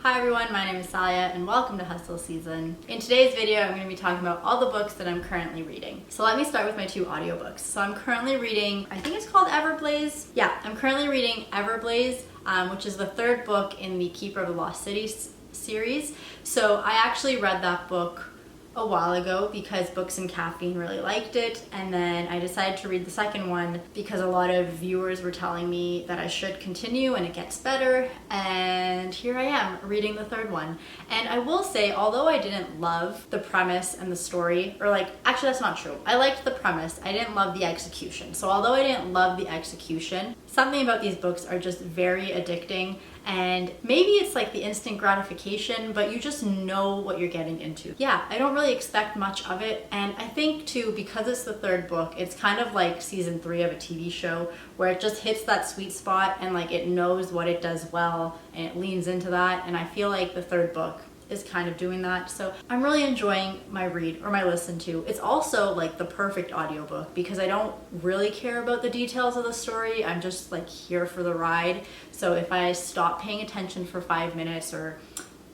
Hi everyone, my name is Salia and welcome to Hustle Season. In today's video, I'm going to be talking about all the books that I'm currently reading. So let me start with my two audiobooks. So I'm currently reading, I think it's called Everblaze. Yeah, I'm currently reading Everblaze, which is the third book in the Keeper of the Lost City series. So I actually read that book a while ago because Books and Caffeine really liked it, and then I decided to read the second one because a lot of viewers were telling me that I should continue and it gets better, and here I am reading the third one. And I will say, although I didn't love the premise and the story, or actually that's not true, I liked the premise, I didn't love the execution. So although I didn't love the execution, something about these books are just very addicting. And maybe it's like the instant gratification, but you just know what you're getting into. Yeah, I don't really expect much of it. And I think too, because it's the third book, it's kind of like season 3 of a TV show where it just hits that sweet spot and like it knows what it does well and it leans into that. And I feel like the third book is kind of doing that. So I'm really enjoying my read or my listen to. It's also like the perfect audiobook because I don't really care about the details of the story. I'm just like here for the ride. So if I stop paying attention for 5 minutes, or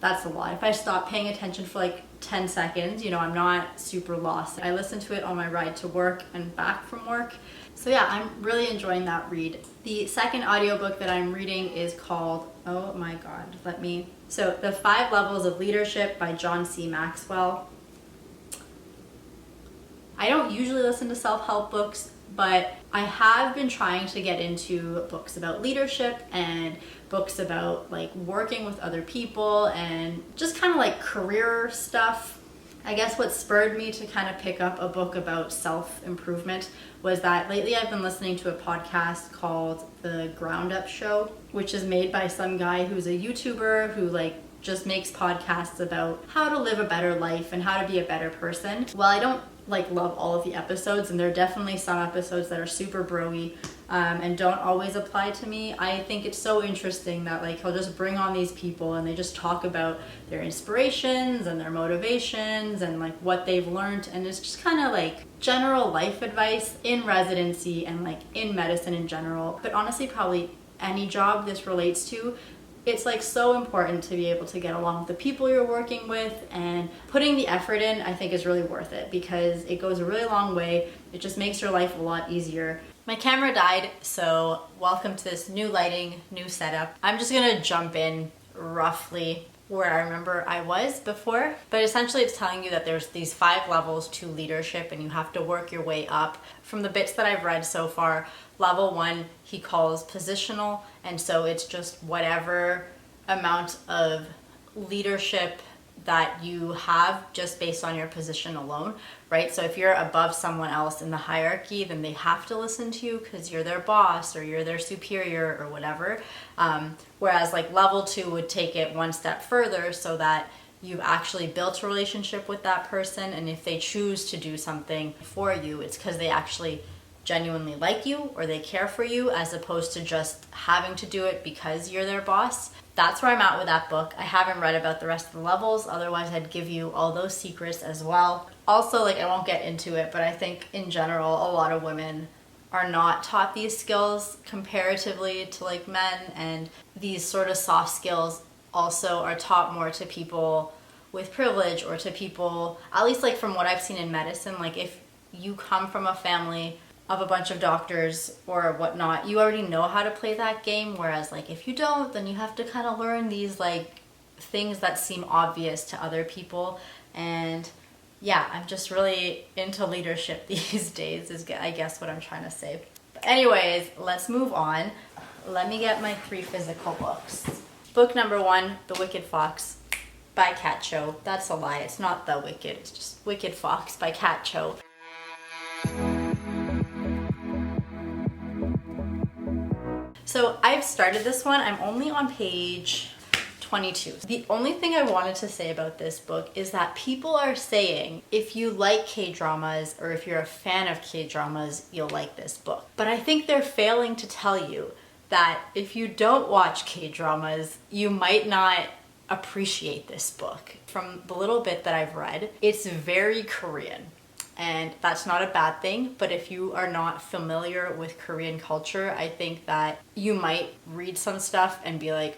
that's a lot, if I stop paying attention for like 10 seconds, I'm not super lost. I listen to it on my ride to work and back from work. So yeah, I'm really enjoying that read. The second audiobook that I'm reading is called, oh my god, The 5 Levels of Leadership by John C. Maxwell. I don't usually listen to self-help books, but I have been trying to get into books about leadership and books about like working with other people and just kind of like career stuff. I guess what spurred me to kind of pick up a book about self-improvement was that lately I've been listening to a podcast called The Ground Up Show, which is made by some guy who's a YouTuber who just makes podcasts about how to live a better life and how to be a better person. Well, I don't love all of the episodes, and there are definitely some episodes that are super bro-y and don't always apply to me. I think it's so interesting that he'll just bring on these people and they just talk about their inspirations and their motivations and what they've learned, and it's just kind of general life advice in residency and in medicine in general, but honestly probably any job this relates to. It's so important to be able to get along with the people you're working with, and putting the effort in I think is really worth it because it goes a really long way. It just makes your life a lot easier. My camera died, so welcome to this new lighting, new setup. I'm just gonna jump in roughly where I remember I was before, but essentially it's telling you that there's these 5 levels to leadership and you have to work your way up. From the bits that I've read so far, level 1 he calls positional, and so it's just whatever amount of leadership that you have just based on your position alone, right? So if you're above someone else in the hierarchy, then they have to listen to you because you're their boss or you're their superior or whatever. Whereas level 2 would take it one step further so that you've actually built a relationship with that person, and if they choose to do something for you, it's because they actually genuinely like you or they care for you, as opposed to just having to do it because you're their boss. That's where I'm at with that book. I haven't read about the rest of the levels, otherwise I'd give you all those secrets as well. Also, I won't get into it, but I think in general a lot of women are not taught these skills comparatively to men, and these sort of soft skills also are taught more to people with privilege or to people, at least from what I've seen in medicine, if you come from a family of a bunch of doctors or whatnot, you already know how to play that game, whereas if you don't, then you have to kind of learn these things that seem obvious to other people. And yeah, I'm just really into leadership these days is I guess what I'm trying to say. But anyways, let's move on. Let me get my 3 physical books. Book number 1, The Wicked Fox by Kat Cho. That's a lie, it's not The Wicked, it's just Wicked Fox by Kat Cho. So I've started this one, I'm only on page 22. The only thing I wanted to say about this book is that people are saying if you like K-dramas or if you're a fan of K-dramas, you'll like this book. But I think they're failing to tell you that if you don't watch K-dramas, you might not appreciate this book. From the little bit that I've read, it's very Korean. And that's not a bad thing, but if you are not familiar with Korean culture, I think that you might read some stuff and be like,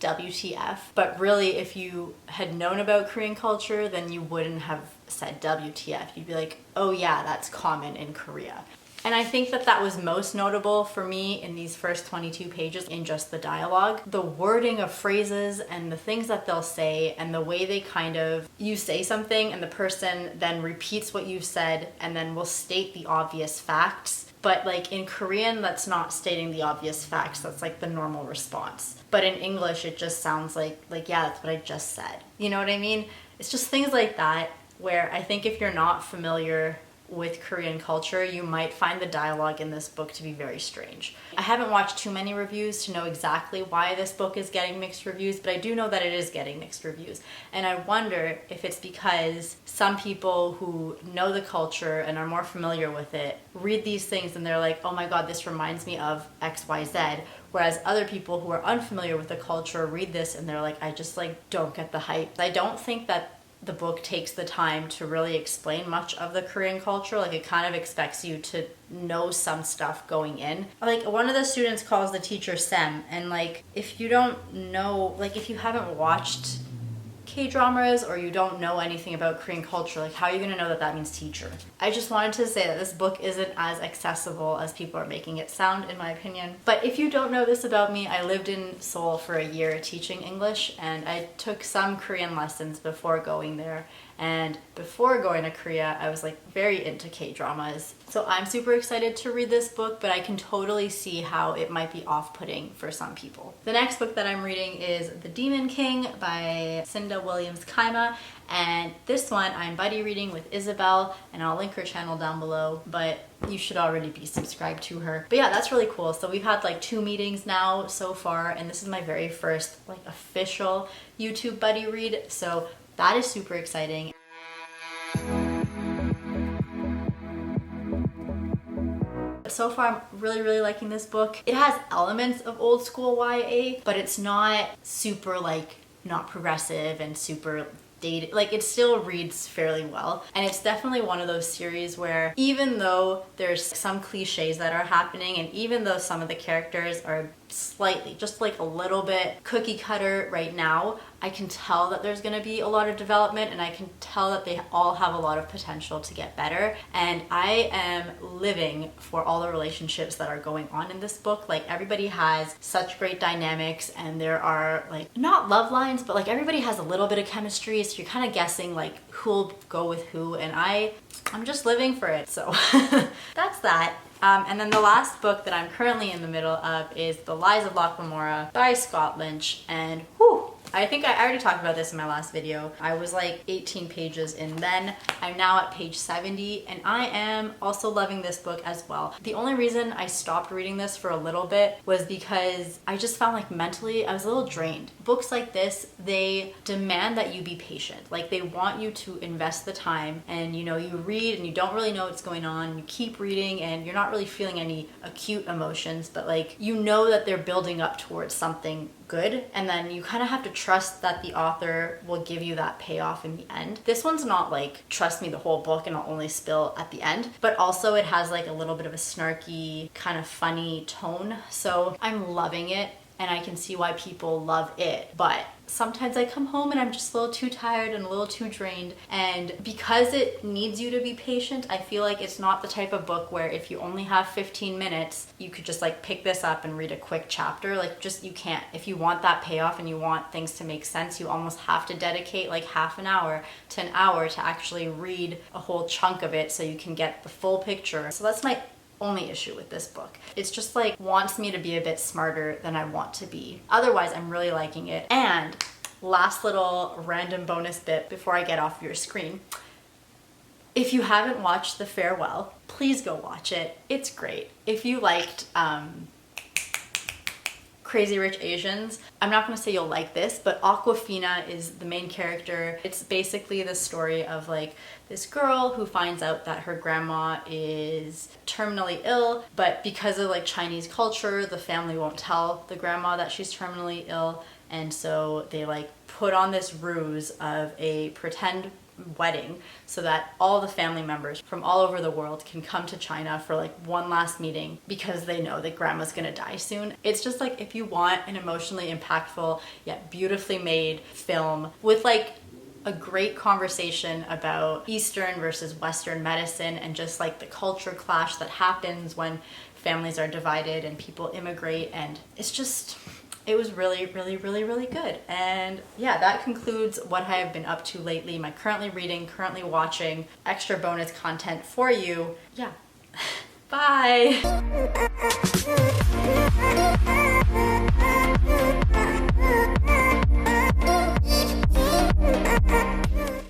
WTF, but really if you had known about Korean culture, then you wouldn't have said WTF. You'd be like, oh yeah, that's common in Korea. And I think that that was most notable for me in these first 22 pages in just the dialogue. The wording of phrases and the things that they'll say and the way they kind of, you say something and the person then repeats what you've said and then will state the obvious facts. But like in Korean, that's not stating the obvious facts. That's like the normal response. But in English, it just sounds like yeah, that's what I just said. You know what I mean? It's just things like that where I think if you're not familiar with Korean culture, you might find the dialogue in this book to be very strange. I haven't watched too many reviews to know exactly why this book is getting mixed reviews, but I do know that it is getting mixed reviews. And I wonder if it's because some people who know the culture and are more familiar with it read these things and they're like, oh my god, this reminds me of XYZ. Whereas other people who are unfamiliar with the culture read this and they're like, I just like don't get the hype. I don't think that the book takes the time to really explain much of the Korean culture. Like it kind of expects you to know some stuff going in. Like one of the students calls the teacher Sem, and like if you don't know, like if you haven't watched K-dramas or you don't know anything about Korean culture, like how are you going to know that that means teacher? I just wanted to say that this book isn't as accessible as people are making it sound, in my opinion. But if you don't know this about me, I lived in Seoul for a year teaching English, and I took some Korean lessons before going there. And before going to Korea, I was like very into K-dramas. So I'm super excited to read this book, but I can totally see how it might be off-putting for some people. The next book that I'm reading is The Demon King by Cinda Chima. And this one I'm buddy reading with Isabel, and I'll link her channel down below, but you should already be subscribed to her. But yeah, that's really cool. So we've had like 2 meetings now so far, and this is my very first like official YouTube buddy read. So that is super exciting. So far, I'm really liking this book. It has elements of old school YA, but it's not super like not progressive and super dated. Like it still reads fairly well. And it's definitely one of those series where even though there's some cliches that are happening, and even though some of the characters are slightly, just like a little bit cookie cutter right now, I can tell that there's going to be a lot of development, and I can tell that they all have a lot of potential to get better. And I am living for all the relationships that are going on in this book. Like everybody has such great dynamics, and there are like not love lines, but like everybody has a little bit of chemistry, so you're kind of guessing like who'll go with who, and I'm just living for it. So that's that. And then the last book that I'm currently in the middle of is The Lies of Locke Lamora by Scott Lynch, and whew, I think I already talked about this in my last video. I was like 18 pages in then. I'm now at page 70, and I am also loving this book as well. The only reason I stopped reading this for a little bit was because I just found like mentally I was a little drained. Books like this, they demand that you be patient. Like they want you to invest the time, and you know, you read and you don't really know what's going on. You keep reading and you're not really feeling any acute emotions, but like you know that they're building up towards something good, and then you kind of have to trust that the author will give you that payoff in the end. This one's not like trust me the whole book and I'll only spill at the end, but also it has like a little bit of a snarky kind of funny tone, so I'm loving it. And I can see why people love it, but sometimes I come home and I'm just a little too tired and a little too drained, and because it needs you to be patient, I feel like it's not the type of book where if you only have 15 minutes, you could just like pick this up and read a quick chapter. Like just, you can't. If you want that payoff and you want things to make sense, you almost have to dedicate like half an hour to an hour to actually read a whole chunk of it so you can get the full picture. So that's my only issue with this book. It's just like wants me to be a bit smarter than I want to be. Otherwise, I'm really liking it. And last little random bonus bit before I get off your screen. If you haven't watched The Farewell, please go watch it. It's great. If you liked Crazy Rich Asians, I'm not going to say you'll like this, but Awkwafina is the main character. It's basically the story of like this girl who finds out that her grandma is terminally ill, but because of like Chinese culture, the family won't tell the grandma that she's terminally ill, and so they like put on this ruse of a pretend wedding so that all the family members from all over the world can come to China for like one last meeting because they know that grandma's gonna die soon. It's just like, if you want an emotionally impactful yet beautifully made film with like a great conversation about Eastern versus Western medicine and just like the culture clash that happens when families are divided and people immigrate, and it was really, really, really, really good. And yeah, that concludes what I have been up to lately, my currently reading, currently watching, extra bonus content for you. Yeah. Bye.